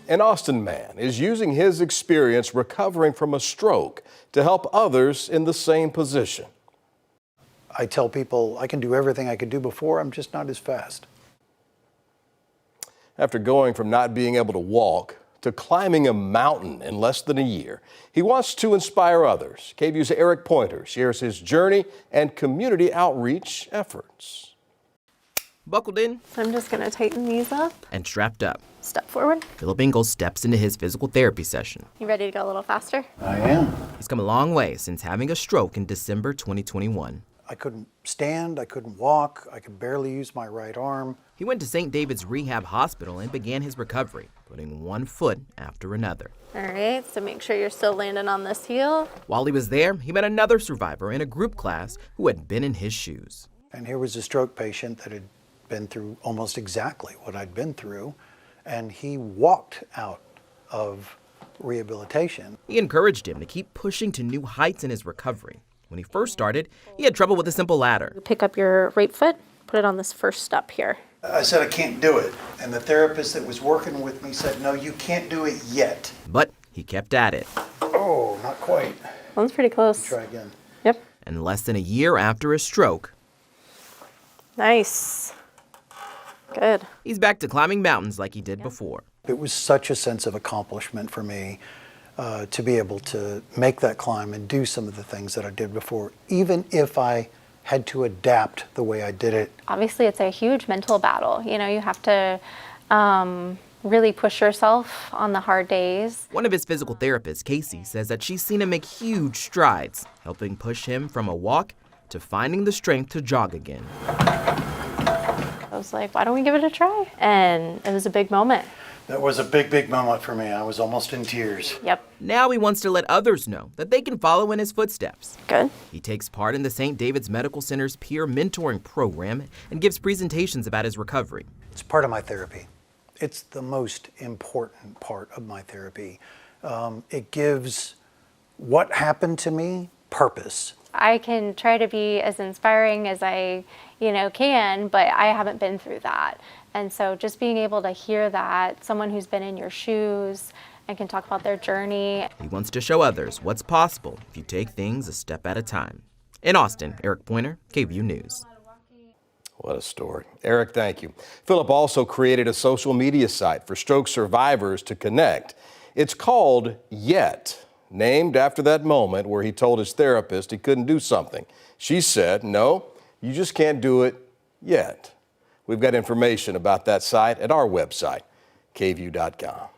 An Austin man is using his experience recovering from a stroke to help others in the same position. I tell people I can do everything I could do before, I'm just not as fast. After going from not being able to walk to climbing a mountain in less than a year, he wants to inspire others. KVUE's Eric Pointer shares his journey and community outreach efforts. Buckled in. I'm just going to tighten these up. And strapped up. Step forward. Philip Ingalls steps into his physical therapy session. You ready to go a little faster? I am. He's come a long way since having a stroke in December 2021. I couldn't stand, I couldn't walk, I could barely use my right arm. He went to St. David's Rehab Hospital and began his recovery, putting one foot after another. All right, so make sure you're still landing on this heel. While he was there, he met another survivor in a group class who had been in his shoes. And here was a stroke patient that had been through almost exactly what I'd been through, and he walked out of rehabilitation. He encouraged him to keep pushing to new heights in his recovery. When he first started, he had trouble with a simple ladder. Pick up your right foot, put it on this first step here. I said I can't do it, and the therapist that was working with me said, no, you can't do it yet. But he kept at it. Oh, not quite. That was pretty close. Try again. Yep. And less than a year after his stroke, Nice. Good. he's back to climbing mountains like he did before. It was such a sense of accomplishment for me to be able to make that climb and do some of the things that I did before, even if I had to adapt the way I did it. Obviously, it's a huge mental battle. You know, you have to really push yourself on the hard days. One of his physical therapists, Casey, says that she's seen him make huge strides, helping push him from a walk to finding the strength to jog again. I was like, why don't we give it a try? And it was a big moment. That was a big, big moment for me. I was almost in tears. Yep. Now he wants to let others know that they can follow in his footsteps. Good. He takes part in the St. David's Medical Center's peer mentoring program and gives presentations about his recovery. It's part of my therapy. It's the most important part of my therapy. It gives what happened to me purpose. I can try to be as inspiring as I, can, but I haven't been through that. And so just being able to hear that, someone who's been in your shoes and can talk about their journey. He wants to show others what's possible if you take things a step at a time. In Austin, Eric Pointer, KVUE News. What a story. Eric, thank you. Philip also created a social media site for stroke survivors to connect. It's called Yet, named after that moment where he told his therapist he couldn't do something. She said, no, you just can't do it yet. We've got information about that site at our website, KVUE.com.